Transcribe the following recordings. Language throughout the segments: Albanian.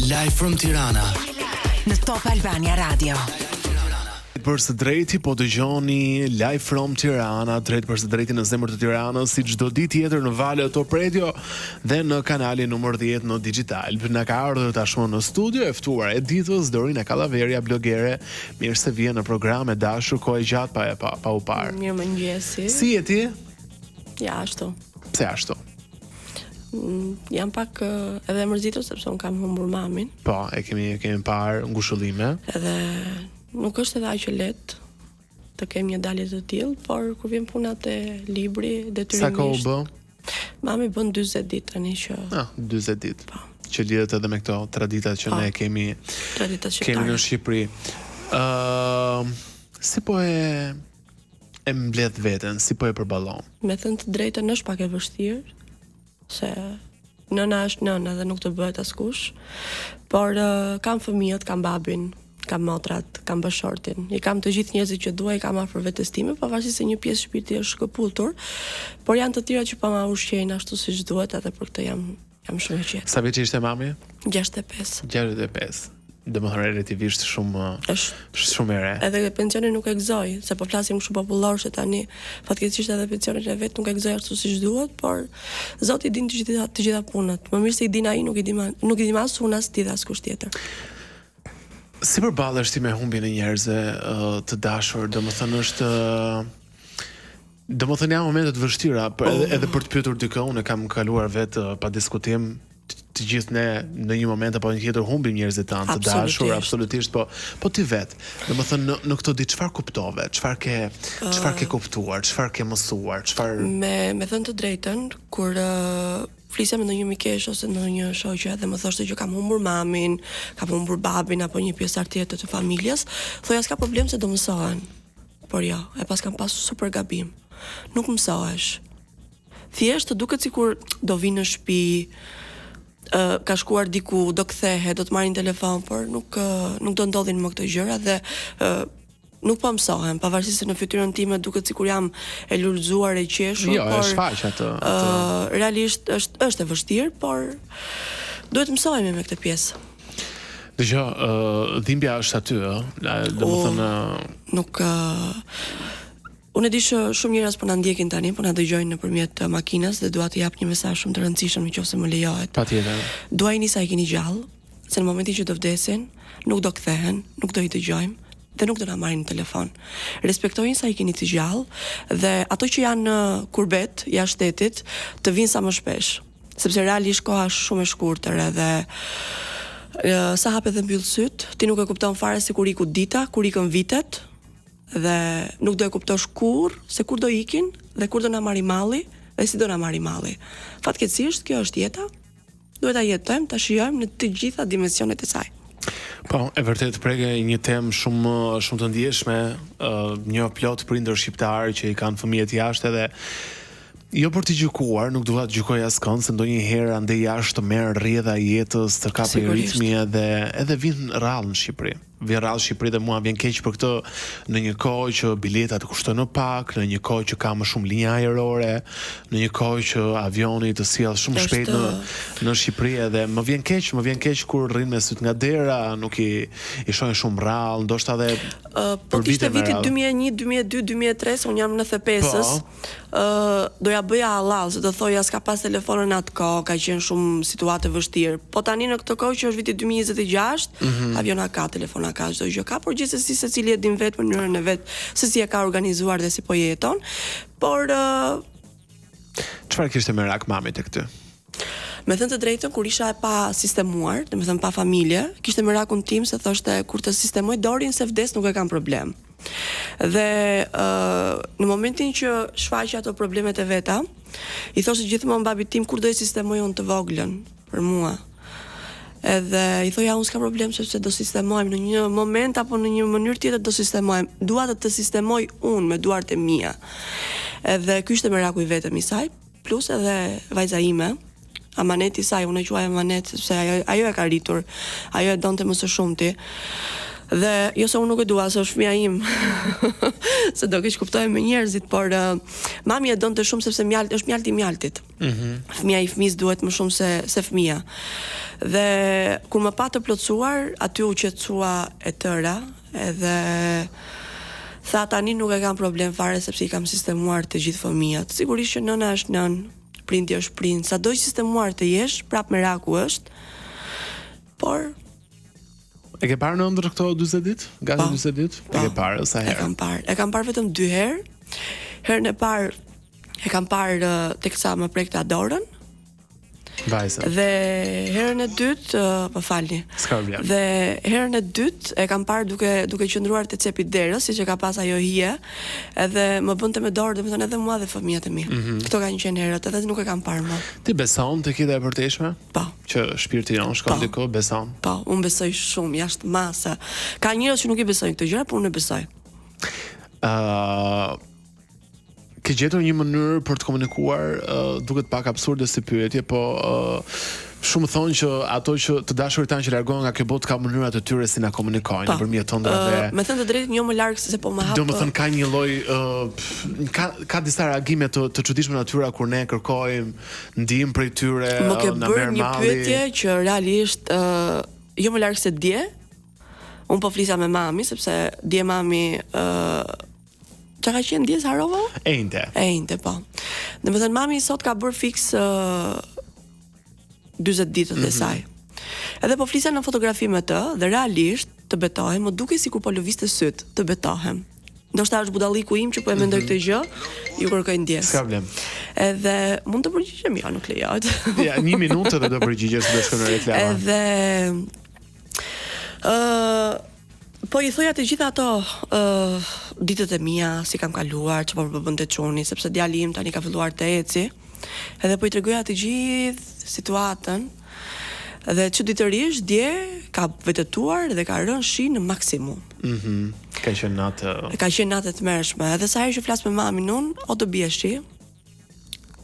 Live from Tirana në Top Albania Radio. Për së drejti po dëgjoni Live from Tirana, drejt për së drejti në zemër të Tiranës, si çdo ditë tjetër në valët Top Radio dhe në kanalin numër 10 në digital. Na ka ardhur tashmë në studio e ftuar e ditës Dorina Kallaveria, blogere. Mirë se vjen në program, e dashur, kohë gjatë pa u parë. Mirëmëngjesi. Si je ti? Ja, ashtu. Pse ashtu? Jam pak edhe mërzitur sepse un kam humbur mamin. Po, e kemi parë ngushëllime. Edhe nuk është edhe aq e lehtë të kem një dalje të tillë, por kur vjen puna te libri, detyrimisht. Sa kohë u bë? Mami bën 40 ditë tani që. 40 ditë. Po. Që lidhet edhe me këto traditat që ne kemi. Traditat shqiptare. Kemi në Shqipëri. Si po e mbledh veten, si po e përballon? Me thënë të drejtën është pak e vështirë, se nëna është nëna dhe nuk të bëhet askush, por kam fëmijët, kam babin, kam motrat, kam bashortin, i kam të gjithë njerëzit që dua, i kam afër vetes time, pavarësisht se një pjesë shpirti është shkëputur, por janë të tjera që pa ma ushqejnë ashtu siç duhet, edhe për këtë jam shumë e qetë. Sa vjeç ishte mami? 65. 65. Domethënë relativisht shumë e re. Edhe pensionin nuk e gëzoj, se po flasim kështu popullor se tani fatkeqësisht edhe pensionin e vet nuk e gëzoj ashtu siç duhet, por Zoti i din të gjitha punët. Më mirë se i din ai, nuk i di as unë as ti dhe askush tjetër. Si përballesh ti me humbjen e njerëzve të dashur? Domethënë janë momente të vështira, edhe për të pyetur dikë, unë kam kaluar vetë pa diskutim. Të gjithë ne në një moment apo një tjetër humbim njerëzit tanë të dashur, absolutisht, po ti vetë. Domethënë në këtë ditë çfarë kuptove? Çfarë ke kuptuar? Çfarë ke mësuar? Me thënë të drejtën, kur flisja me ndonjë mikesh ose ndonjë shoqe dhe më thoshte që kam humbur mamin, kam humbur babin apo një pjesë tjetër të familjes, thoja s'ka problem se do mësohen. Por jo, e pas kam pasur super gabim. Nuk mësohesh. Thjesht duket sikur do vinë në shtëpi, ka shkuar diku, do kthehet, do të marrin telefon, por nuk do ndodhin më këto gjëra dhe nuk po mësohem, pavarësisht se në fytyrën time duket sikur jam e lulëzuar, e qeshur, por është faq atë. Realisht është e vështirë, por duhet mësohemi me këtë pjesë. Dëgjoj, dhimbja është aty, domethënë nuk unë e di që shumë njerëz po na ndjekin tani, po na dëgjojnë nëpërmjet makinës dhe dua të jap një mesazh shumë të rëndësishëm nëse më lejohet. Patjetër. Dua i nisa i keni gjallë, se në momentin që do vdesin, nuk do kthehen, nuk do i dëgjojmë dhe nuk do na marrin në telefon. Respektojnë sa i keni të gjallë dhe ato që janë në kurbet jashtë shtetit të vinë sa më shpesh, sepse realisht koha është shumë e shkurtër edhe sa hapet dhe mbyll syt, ti nuk e kupton fare se kur iku dita, kur ikën vitet. Dhe nuk do e kuptosh se kur do ikin dhe kur do na marri malli dhe si do na marri malli. Fatkeqësisht kjo është jeta. Duhet ta jetojmë, ta shijojmë në të gjitha dimensionet e saj. Po, e vërtet preke një temë shumë të ndjeshme, një plot prindër shqiptar që i kanë fëmijët jashtë edhe jo për të gjykuar, nuk dua të gjykoj askënd, se ndonjëherë ande jashtë të merr rrjedha e jetës, të kapë ritmi edhe vin rrallë në Shqipëri. Vjen rrallë Shqipëri dhe mua vjen keq për këtë, në një kohë që biletat kushtojnë pak, në një kohë që ka më shumë linja ajrore, në një kohë që avioni të sjell shumë shpejt në Shqipëri edhe më vjen keq kur rrin me syt nga dera, nuk i shohin shumë rrallë, ndoshta edhe po kishte vitit 2001, 2002, 2003, unë jam 95-s. Doja bëja halal, se do thoja s'ka pas telefonën atë kohë, ka qenë shumë situatë vështirë. Po tani në këtë kohë që është viti 2026, aviona ka, telefona ka, çdo gjë ka, por gjithsesi secili e din vetë mënyrën e vet se si e ka organizuar dhe si po jeton. Por çfarë kishte merak mami te këtë? Me thënë të drejtën, kur isha e pa sistemuar, do të thënë pa familje, kishte merakun tim se thoshte kur të sistemoj dorin se vdes nuk e kam problem. Dhe në momentin që shfaqja ato problemet e veta, i thoshte gjithmonë babit tim kur do i sistemoj unë të voglën për mua. Edhe i thoja unë s'ka problem sepse do sistemojmë në një moment apo në një mënyrë tjetër do sistemojmë. Dua të sistemoj unë me duart e mia. Edhe ky ishte meraku i vetëm i saj, plus edhe vajza ime. Amaneti i saj, unë e quaj amanet sepse ajo e ka rritur, ajo e donte më së shumti. Dhe jo se unë nuk e dua, se është fëmia im. Se do keq kuptohem me njerëzit, por mami e donte shumë sepse është mjalti i mjaltit. Fëmia i fëmis duhet më shumë se fëmia. Dhe kur më pa të plotësuar, aty u qetësua e tëra, edhe tha tani nuk e kam problem fare sepse i kam sistemuar të gjithë fëmijët. Sigurisht që nëna është nën, prindi është prind, sado i sistemuar të jesh, prap meraku është. Por e ke parë në ndër këto 40 ditë? Gati 40 ditë? E ke parë sa herë? E kam parë vetëm 2 herë. Herën e parë e kam parë teksa më prekte dorën. Vajza. Dhe herën e dytë, po falni. S'ka problem. Dhe herën e dytë e kam parë duke qëndruar te cepi derës, siç e ka pas ajo hije, edhe më bënte me dorë, domethënë edhe mua dhe fëmijët e mi. Kto kanë qenë herët, edhe nuk e kam parë më. Ti beson tek ida e përteshme? Po. Që shpirti jon shkon diku, beson? Po, unë besoj shumë jashtë masa. Ka njerëz që nuk i besojnë këtë gjëra, por unë e besoj. Ke gjetur një mënyrë për të komunikuar, duket pak absurde si pyetje, po shumë thonë që ato që të dashurit tanë që largohen nga kjo botë ka mënyrat e tyre si na komunikojnë nëpërmjet ëndrave. Me thënë të drejtë, jo më larg se po më hap. Domethënë ka një lloj ka disa reagime të çuditshme natyra kur ne kërkojmë ndihmë prej tyre, më ke na bërë merr një malli. pyetje që realisht jo më larg se dje. Unë po flisa me mami sepse dje mami çka ka qenë dje harova? Ejnte, po. Domethënë mami sot ka bërë fiks 40 ditët e saj. Edhe po flisa në fotografi me të, dhe realisht të betohem, më duke si kur po lëviste syt, të betohem. Ndoshta është budalliku im që po e mendoj këtë gjë, ju kërkoj ndjes. S'ka problem. Edhe mund të përgjigjem, ja, nuk lejohet. Ja, 1 minutë dhe do përgjigjesh dhe shkon në reklama. Edhe po i thoja të gjitha ato ditët e mia, si kam kaluar, çfarë po bënte çuni, sepse djali im tani ka filluar të eci. Edhe po i tregoja të gjithë situatën. Dhe çuditërisht dje ka vërtetuar dhe ka rënë shi në maksimum. Ka qenë natë. Ka qenë natë të mërshme. Edhe sa herë që flas me mamin unë, o do bie shi,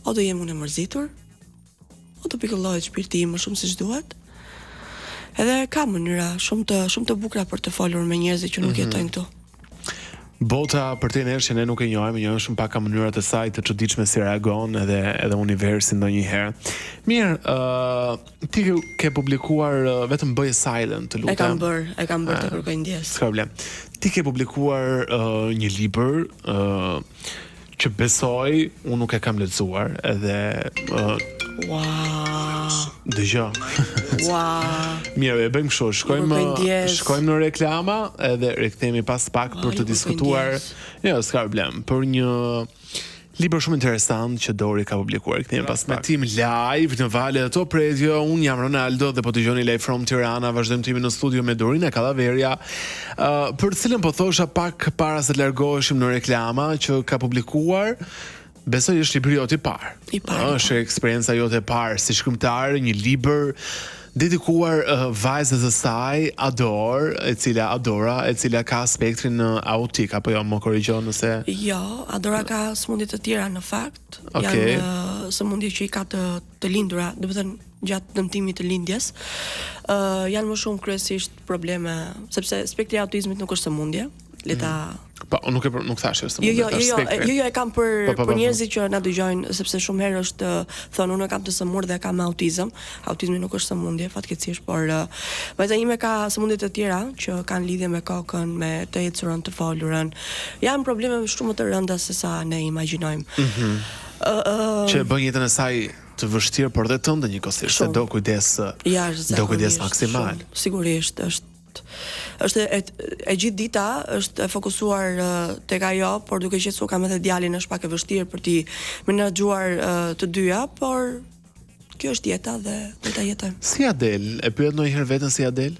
o do jem unë e mërzitur, o do pikëllohet shpirti im më shumë siç duhet. Edhe ka mënyra shumë të bukura për të folur me njerëzit që nuk jetojnë këtu. Bota për te njerëz që ne nuk e njohim shumë pak ka mënyrat e saj të çuditshme si reagon edhe universi ndonjëherë. Mirë, ti ke publikuar vetëm bëje silent, të lutem. E kam bërë të kërkoj ndjes. S'ka problem. Ti ke publikuar një libër që besoj unë nuk e kam lexuar edhe dëgjoj. Mirë, e bëjmë kështu, shkojmë në reklama edhe rikthehemi pas pak për të diskutuar. Jo, s'ka problem, për një libër shumë interesant që Dori ka publikuar. Kthehemi pas pak. Me tim live në Vallet e Top Radio, unë jam Ronaldo dhe po dëgjoni live from Tirana. Vazhdojmë timin në studio me Dorinë Kallaveria, për cilën po thosha pak para se të largoheshim në reklama, që ka publikuar. Besoj është libri jote i parë. Është eksperienca jote e parë si shkrimtar, një libër dedikuar vajzës së saj, Adora, e cila ka spektrin autik, apo jo, më korrigjo nëse. Jo, Adora ka sëmundje të tjera në fakt. Janë sëmundje që i ka të lindura, domethënë gjatë dëmtimit të lindjes. Janë më shumë kryesisht probleme, sepse spektri i autizmit nuk është sëmundje. Po, nuk thashë është sëmundje. Jo, e kam për njerëzit që na dëgjojnë, sepse shumë herë është thonë unë kam të sëmurë dhe kam autizëm. Autizmi nuk është sëmundje, fatkeqësisht, por vajza ime ka sëmundje të tjera që kanë lidhje me kokën, me të ecurën, të folurën. Janë probleme shumë më të rënda se sa ne imagjinojmë. Që bën jetën e saj të vështirë, por dhe tënde njëkohësisht, se do kujdes maksimal. Sigurisht është e gjithë dita është e fokusuar tek ajo, por duke qenë se kam edhe djalin është pak e vështirë për t'i menaxhuar të dyja, por kjo është jeta dhe do ta jetojmë. Si a del? E pyet ndonjëherë veten si a del?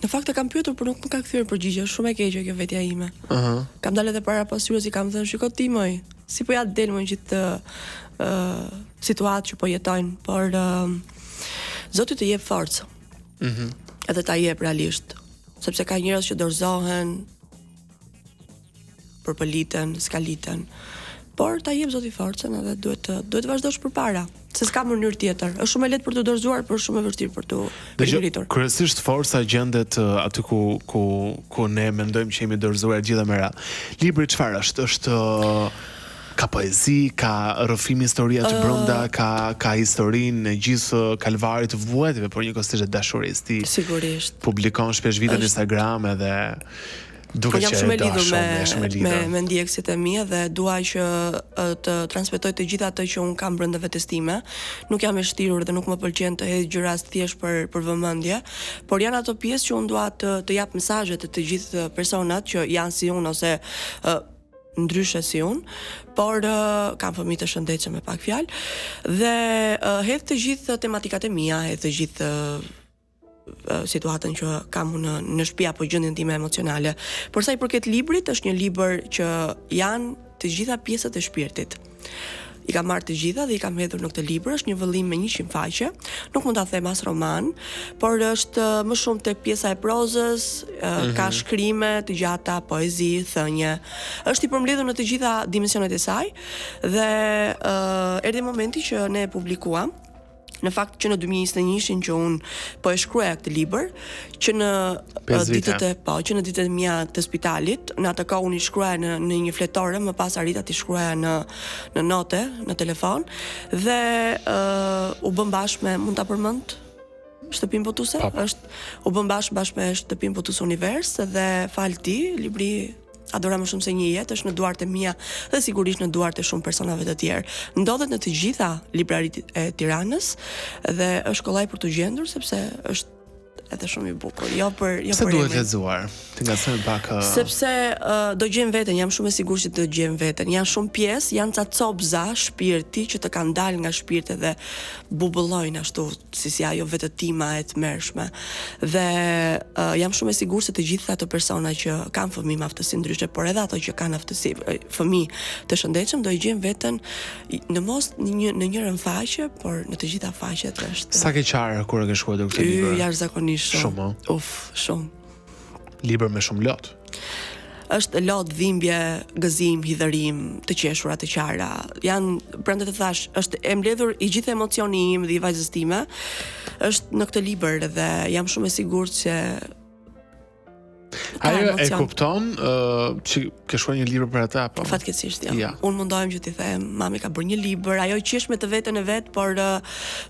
Në fakt e kam pyetur, por nuk më ka kthyer përgjigje, shumë e keqe kjo vetja ime. Kam dalë edhe para pasyrës, i kam thënë, shiko ti moj, si po ja del më gjithë situatë që po jetojnë, por Zoti të jep forcë. Edhe ta jep realisht, sepse ka njerëz që dorëzohen, përpëliten, skaliten, por ta jep Zoti forcën edhe duhet vazhdosh përpara. Se s'ka mënyrë tjetër. Është shumë e lehtë për të dorëzuar, por shumë e vështirë për të ngritur. Kryesisht forca gjendet aty ku ne mendojmë që jemi dorëzuar gjitha mëra. Libri çfarë është? Është ka poezi, ka rrëfim historia të brenda, ka historinë e gjithë kalvarit të vuajtëve, por njëkohësisht e dashurisë. Ti sigurisht publikon shpesh video në Instagram edhe duke jam shumë e lidhur me ndjekësit e mi dhe dua që të transmetoj të gjitha ato që un kam brenda vetes time. Nuk jam e shtirur dhe nuk më pëlqen të hedh gjëra thjesht për vëmendje, por janë ato pjesë që un dua të jap mesazhe të gjithë personat që janë si un ose ndryshe si unë, por kam fëmijë të shëndetshëm me pak fjalë dhe hedh të gjithë tematikat e mia, hedh të gjithë situatën që kam unë në shtëpi apo gjendjen time emocionale. Por sa i përket librit, është një libër që janë të gjitha pjesët e shpirtit. I kam marrë të gjitha dhe i kam hedhur në këtë libër. Është një vëllim me 100 faqe. Nuk mund ta them as roman, por është më shumë tek pjesa e prozës, ka shkrime të gjata, poezi, thënie. Është i përmbledhur në të gjitha dimensionet e saj dhe erdhi momenti që ne e publikuam. Në fakt që në 2021 që un po e shkruaja këtë libër, që në ditët e mia të spitalit, në atë kohë unë i shkruaja në një fletore, më pas arrita të shkruaja në note, në telefon dhe u bëm bashkë me, mund ta përmend, Shtëpinë Botuese, u bëm bashkë me Shtëpinë Botuese Univers dhe fal ti, libri adora më shumë se një jetë, është në duart e mia dhe sigurisht në duart e shumë personave të tjerë. Ndodhet në të gjitha libraritë e Tiranës dhe është kollaj për të gjendur sepse është edhe shumë i bukur. Pse duhet lexuar? Ti ngacmon pak sepse do gjem veten, jam shumë e sigurt që do gjem veten. Janë shumë pjesë, janë ca copza shpirti që të kanë dalë nga shpirti dhe bubullojnë ashtu si ajo vetëtima e tmerrshme. Dhe jam shumë e sigurt se të gjitha ato persona që kanë fëmijë me aftësi ndryshe, por edhe ato që kanë aftësi fëmijë të shëndetshëm do i gjem veten në njërin faqe, por në të gjitha faqet është. Sa ke qarë kur e ke shkruar këtë libër? Jashtëzakonisht shumë. Shumë. Libër me shumë lot. Është lot, dhimbje, gëzim, hidhërim, të qeshura, të qara. Janë, prandaj të thash, është e mbledhur i gjithë emocioni im dhe i vajzës time, është në këtë libër dhe jam shumë e sigurt se ajo e kupton që ke shkruar një libër për ata apo? Fatkeqësisht, ja. Unë mundohem që t'i them, mami ka bërë një libër, ajo qesh me të veten e vet, por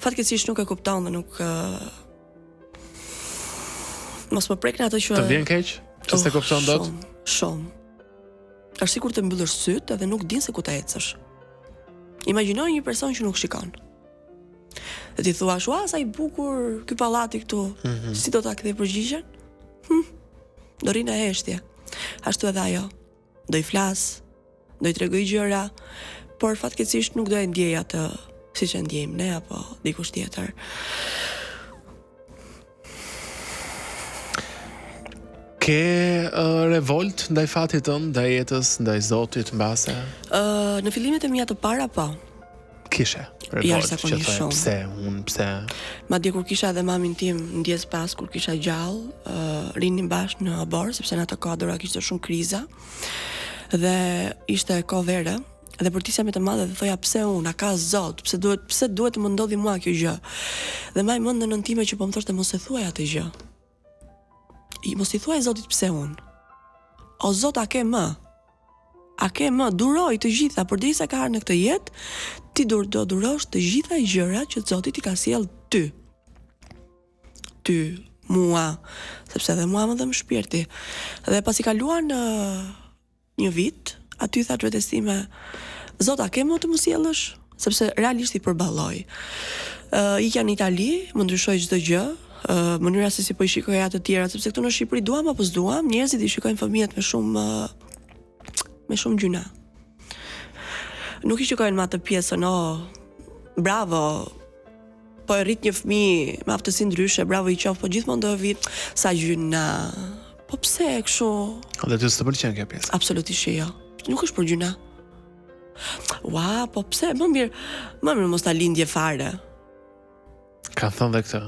fatkeqësisht nuk e kupton dhe nuk mos më prekni ato që të vjen keq, që s'e kupton dot. Shumë. Është sikur të mbyllësh syt edhe nuk din se ku ta ecësh. Imagjinoj një person që nuk shikon. Dhe ti thua, "Ua, sa i bukur ky pallati këtu." Si do ta kthej përgjigjen? Do rinë e heshtje. Ashtu edhe ajo. Do i flas, do i tregoj gjëra, por fatkeqësisht nuk do e ndjej atë siç e ndjejmë ne apo dikush tjetër. Ke revolt ndaj fatit tënd, ndaj jetës, ndaj Zotit mbase? Në fillimet e mia të para po. Kishe revolt, që pse? Madje kur kisha edhe mamin tim ndjes pas kur kisha gjallë, rinim bashkë në abor, sepse në atë kohë dora kishte shumë kriza. Dhe ishte kohë vere, dhe përtisja me të madhe dhe thoja pse unë, a ka Zot, pse duhet të më ndodhi mua kjo gjë. Dhe maj mendën nën time që po më thoshte mos e thuaj atë gjë. Mos i thuaj Zotit pse unë. O Zot, a ke më? A ke më? Duroj të gjitha, përderisa ka ardhur në këtë jetë, ti do durosh të gjitha gjërat që Zoti ti ka sjell ty. Ty, mua, sepse edhe mua më dhem shpirti. Dhe pasi kaluar në një vit, aty tha vetes time, Zot, a ke më të më sjellësh? Sepse realisht i përballoj. Ikja në Itali, më ndryshoi çdo gjë. Mënyra se si po i shikoja të tjerat, sepse këtu në Shqipëri duam apo s'duam, njerëzit i shikojnë fëmijët me shumë gjyna. Nuk i shikojnë me atë pjesën, bravo, po e rrit një fëmijë me aftësi ndryshe, bravo i qof, po gjithmonë do vi sa gjyna. Po pse kështu? Dhe ty s'të pëlqen kjo pjesë? Absolutisht jo. Nuk është për gjyna. Ua, po pse? Më mirë mos ta lindje fare. Ka thënë dhe këtë.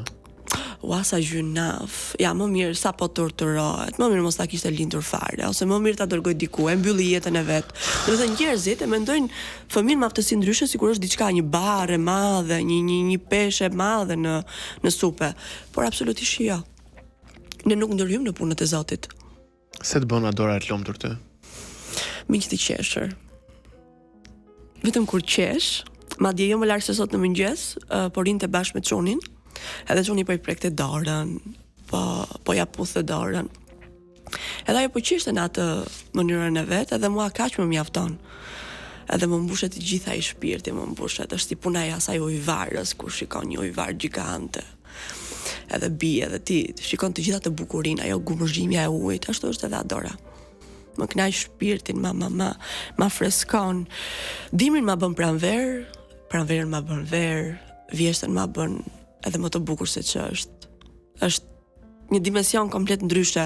ua sa gjynaf, ja më mirë sa po torturohet, më mirë mos ta kishte lindur fare, ose më mirë ta dërgoj diku, e mbylli jetën e vet. Do të thënë njerëzit e mendojnë fëmijën me aftësi ndryshe sikur është diçka, një barë e madhe, një peshë e madhe në supe, por absolutisht jo. Ne nuk ndërhyjmë në punët e Zotit. Se të bën Adora e lumtur ty? Miq të qeshër. Vetëm kur qesh, madje jo më larg se sot në mëngjes, por rinte bashkë me çunin. Edhe çuni po I prekte dorën, po ja puthte dorën. Edhe ajo po qishte në atë mënyrën e vet, edhe mua kaq më mjafton. Edhe më mbushet të gjitha I shpirti, më mbushet, është si puna e asaj ujvarës, kur shikon një ujvar gjigante. Edhe bie, edhe ti shikon të gjitha të bukurinë, ajo gumëzhimja e ujit, ashtu është edhe Adora. Më knaq shpirtin, ma freskon. Dimrin ma bën pranverën ma bën verë, vjeshtën ma bën edhe më të bukur se që është. Është një dimension komplet ndryshe.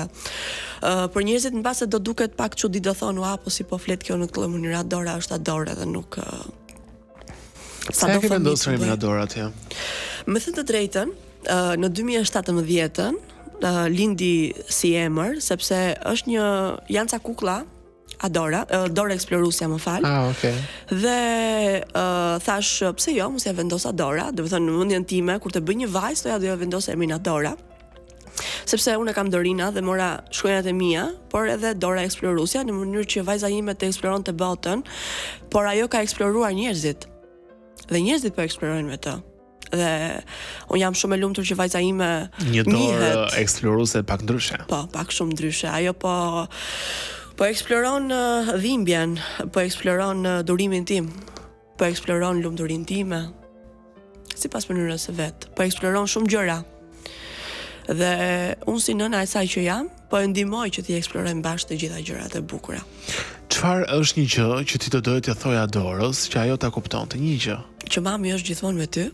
Për njerëzit në base do duket pak çudi, do thonë, po si po flet kjo në këtë mënyrë, Adora është Adora dhe nuk sa do të vendosur me Adora atje. Me thënë të drejtën, në 2017-ën lindi si emër, sepse është janë ca kukulla Adora, Dora Eksploruesja, më fal. Okay. Dhe thash, pse jo, mos ja vendos Adora, do të thënë në mendjen time kur të bëj një vajzë, do ja vendos emrin Adora. Sepse unë kam Dorina dhe mora shkronjat e mia, por edhe Dora Eksploruesja në mënyrë që vajza ime të eksploronte botën, por ajo ka eksploruar njerëzit. Dhe njerëzit po eksplorojnë me të. Dhe unë jam shumë e lumtur që vajza ime një dorë eksploruese pak ndryshe. Po, pak shumë ndryshe. Ajo po eksploron dhimbjen, po eksploron durimin tim, po eksploron lumturinë time, sipas mënyrës së vet. Po eksploron shumë gjëra. Dhe unë si nëna e saj që jam, po e ndihmoj që ti eksplorojmë bashkë të gjitha gjërat e bukura. Çfarë është një gjë që ti do doje t'ia thoja Dorës që ajo ta kuptonte, një gjë? Që mami është gjithmonë me ty.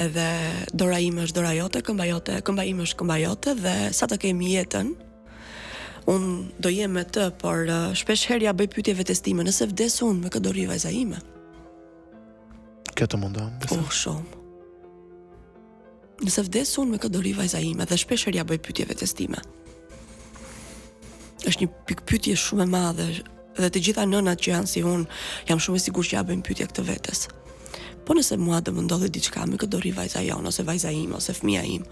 Edhe dora ime është dora jote, këmba ime është këmba jote, dhe sa të kemi jetën, unë do jem me të, por shpesh herë ja bëj pyetje vetes time, nëse vdes unë me këtë do rri vajza ime. Kjo të mundon, besoj. Shumë. Nëse vdes unë me këtë do rri vajza ime, dhe shpesh herë ja bëj pyetje vetes time. Është një pikpyetje shumë e madhe, dhe të gjitha nënat që janë si unë, jam shumë e sigurt që ja bëjnë pyetje këtë vetes. Po nëse mua do më ndodhe diçka me këtë do rri vajza jonë, ose vajza ime, ose fëmia im.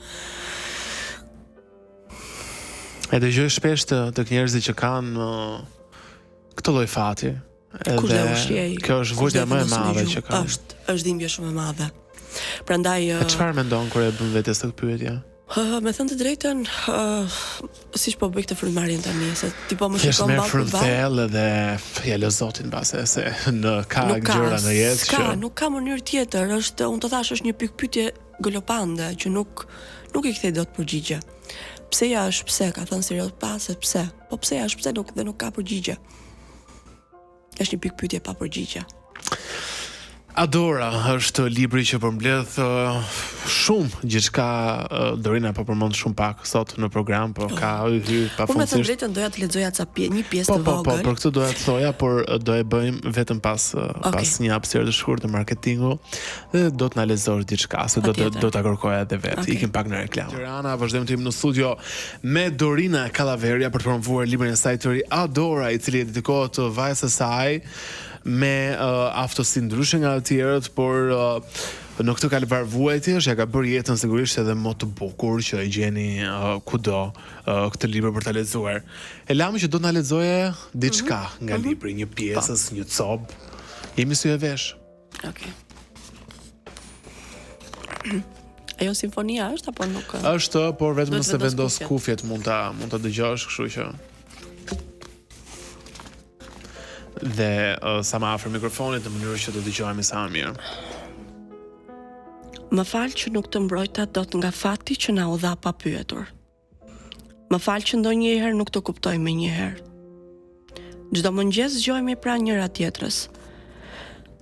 E dëgjoj shpesh të njerëzit që kanë këtë lloj fati. Edhe kjo është votja më e madhe që kanë. Është dhimbje shumë e madhe. Prandaj çfarë mendon kur e bën vetes këtë pyetje? Me thënë të drejtën, siç po bëj këtë frymëmarrjen tani, se ti po më shikon ballë për ballë dhe ja lë Zotin mbase se ka gjëra në jetë që nuk ka mënyrë tjetër, është, unë të thash, është një pikpyetje galopande që nuk I kthej dot përgjigje. Pse ja është pse, ka thënë serioz se pse. Po pse ja është pse nuk ka përgjigje. Është një pikpyetje pa përgjigje. Adora është libri që përmbledh shumë gjithçka. Dorina po përmend shumë pak sot në program, po ka pafundësisht. Unë me të drejtën doja të lexoja një pjesë të vogël. Po, për këtë doja të thoja, por do e bëjmë vetëm pas një hapësirë të shkurtër të marketingu dhe do të na lexosh diçka, se do ta kërkoja edhe vetë. Ikim pak në reklam. Tirana, vazhdojmë të jemi në studio me Dorina Kallaveria për të promovuar librin e saj të ri Adora, I cili dedikohet vajzës së saj me aftësi ndryshe nga të tjerët, por në këtë kalvar vuajtje ja ka bërë jetën sigurisht edhe më të bukur që e gjeni kudo këtë libër për ta lexuar. E lamë që do të na lexoje diçka nga libri, një pjesës, një copë. Jemi sy e vesh. Okej. Ajo simfonia është apo nuk? Është, por vetëm nëse vendos kufjet mund ta dëgjosh, kështu që dhe sa më afër mikrofonit në mënyrë që të dëgjohemi sa më mirë. Më fal që nuk të mbrojta dot nga fati që na u dha pa pyetur. Më fal që ndonjëherë nuk të kuptoj më njëherë. Çdo mëngjes zgjohemi pranë njëra tjetrës.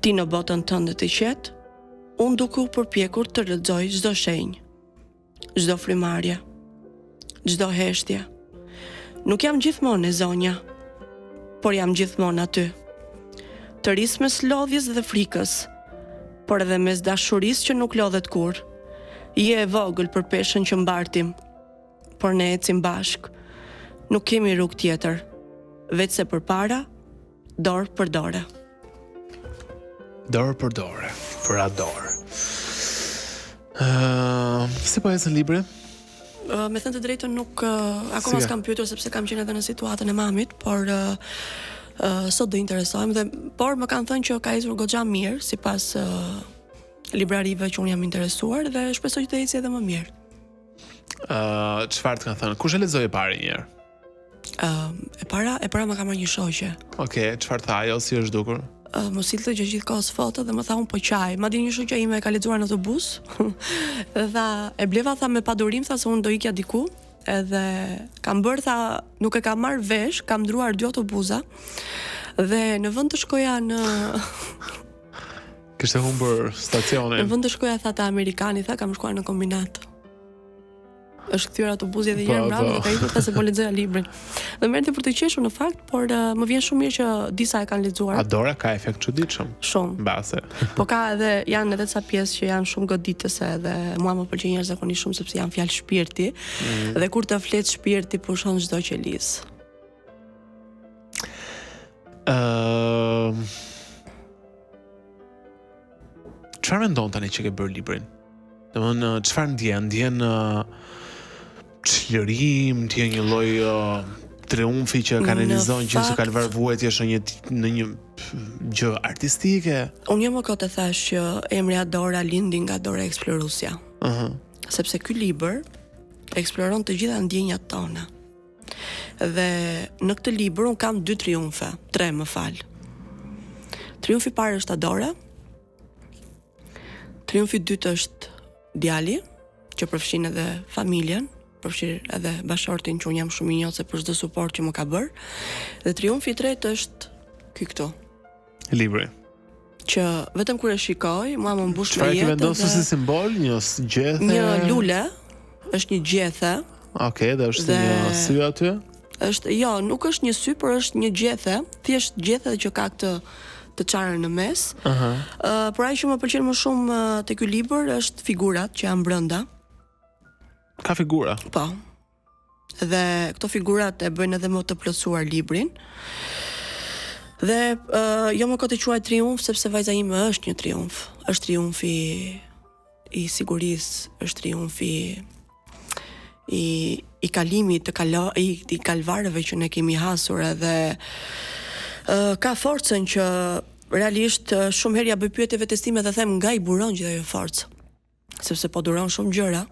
Ti në botën tënde të qetë, unë duke u përpjekur të lexoj çdo shenjë, çdo frymarrje, çdo heshtje. Nuk jam gjithmonë e zonja, por jam gjithmonë aty. Të ris mes lodhjes dhe frikës, por edhe mes dashurisë që nuk lodhet kur, Je e vogël për peshën që mbartim, por ne ecim bashk. Nuk kemi rrugë tjetër, veç se përpara, dorë për dorë. Dorë për dorë, për adorë. Si po ecën libri? Me thënë të drejtën nuk akoma s'kam pyetur sepse kam qenë edhe në situatën e mamit, por sot do interesohem por më kanë thënë që ka ecur goxha mirë sipas librarive që unë jam interesuar dhe shpresoj të ecë edhe më mirë. Çfarë të kanë thënë? Kush e lexoi parë një herë? E para më ka marrë një shoqe. Okej, çfarë tha ajo, si është dukur? Më sillte gjithkohës foto dhe më tha unë po qaj. Madje një shoqja ime e ka lexuar në autobus. Dhe tha, e bleva tha me padurim, tha se unë do ikja diku, edhe kam bërë tha, nuk e kam marrë vesh, kam ndruar 2 autobusa dhe në vend të shkoja në Kishte humbur stacionin. Në vend të shkoja tha te amerikani, tha kam shkuar në kombinat. Është kthyer autobusi edhe një herë mbrapa dhe ka ikur ta se po lexoja librin. Dhe merrte për të qeshur në fakt, por më vjen shumë mirë që disa e kanë lexuar. Adora ka efekt çuditshëm. Shumë. Mbase. Po ka edhe janë edhe ca pjesë që janë shumë goditëse dhe mua më pëlqen jashtëzakonisht shumë sepse janë fjalë shpirti dhe kur të flet shpirti pushon çdo qelis. Çfarë mendon tani që ke bërë librin? Domthon çfarë ndjen çlirim, ndjen një lloj triumfi që kanalizon që se kalvar vuajtjesh në një gjë artistike. Unë jam më kot e thash që emri Adora lindi nga Dora Eksplorusja. Sepse ky libër eksploron të gjitha ndjenjat tona. Dhe në këtë libër un kam 2 triumfe, 3 më fal. Triumfi i parë është Adora. Triumfi i dytë është djali, që përfshin edhe familjen, përfshir edhe bashortin që unë jam shumë i njohur për çdo suport që më ka bërë. Dhe triumfi i tretë është ky këtu. Libri. Që vetëm kur e shikoj, mua më mbush me jetë. Çfarë ke vendosur si simbol, një gjethe? Një lule, është një gjethe. Okej, dhe është një sy aty? Jo, nuk është një sy, por është një gjethe, thjesht gjethe që ka këtë të çarën në mes. Por ai që më pëlqen më shumë te ky libër është figurat që janë brenda. Ka figura? Po. Dhe këto figurat e bëjnë edhe më të plotësuar librin. Dhe jo më kot e quaj triumf sepse vajza ime është një triumf. Është triumfi i sigurisë, është triumfi i kalimit i kalvareve që ne kemi hasur edhe ka forcën që realisht shumë herë ja bëj pyetje vetes time dhe them nga i buron gjithë ajo forcë. Sepse po duron shumë gjëra.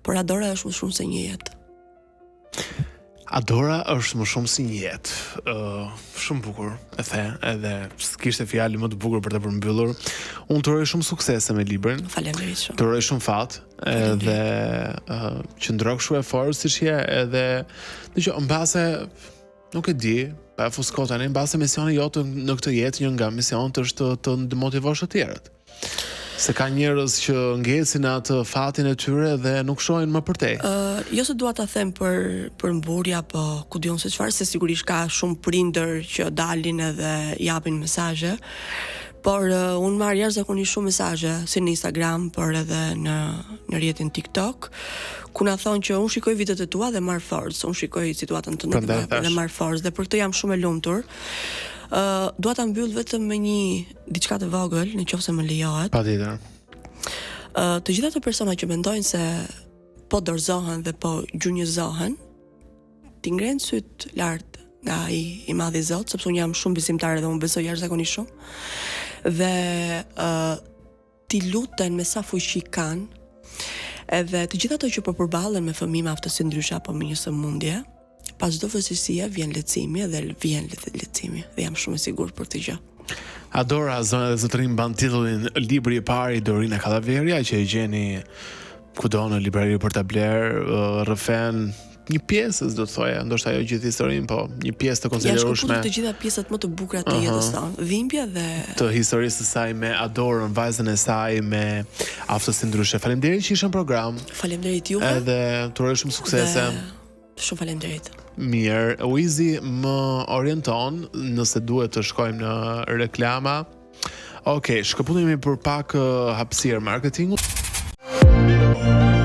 Por Adora është më shumë se një jetë. Adora është më shumë si një jetë. Shumë bukur, e the, edhe s'kishte fjalë më të bukur për të përmbyllur. Unë të uroj shumë suksese me librin. Faleminderit shumë. Të uroj shumë fat, edhe që ndro kështu e fortë siç je, edhe dëgjoj, mbase nuk e di, pa fuskot tani, mbase misioni jote në këtë jetë, një nga misionet është të demotivosh të tjerët. Se ka njerëz që ngecin atë fatin e tyre dhe nuk shohin më përtej. Jo se dua ta them për mburje apo ku diun se çfarë, se sigurisht ka shumë prindër që dalin edhe japin mesazhe, por unë marr jashtëzakonisht shumë mesazhe si në Instagram, por edhe në rrjetin TikTok, ku na thonë që unë shikoj videot e tua dhe marr forcë, unë shikoj situatën tënde dhe marr forcë, dhe për këtë jam shumë e lumtur. Dua ta mbyll vetëm me diçka të vogël, nëse më lejohet. Patjetër. Të gjitha ato persona që mendojnë se po dorëzohen dhe po gjunjëzohen, ti ngren syt lart nga i madhi Zot, sepse unë jam shumë besimtare dhe unë besoj jashtëzakonisht shumë. Dhe ti luten me sa fuqi kanë. Edhe të gjitha ato që po përballen me fëmijë me aftësi ndryshe apo me një sëmundje, pas çdo vështirësie vjen lehtësimi dhe vjen lehtësimi dhe jam shumë e sigurt për këtë gjë. Adora, zonë dhe zotërin mban titullin Libri i parë i Dorina Kallaveria, që e gjeni kudo në librari për ta bler, rrëfen një pjesë, do të thoja, ndoshta ajo gjithë historinë, po një pjesë të konsiderueshme. Ja, të gjitha pjesët më të bukura të jetës tonë, dhimbje dhe të historisë së saj me Adorën, vajzën e saj me aftësi ndryshe. Faleminderit që ishe në program. Faleminderit juve. Edhe të uroj shumë suksese. Shumë faleminderit. Mirë, Uizi më orienton nëse duhet të shkojmë në reklama. Okej, shkëputemi për pak hapësirë marketingu. Thank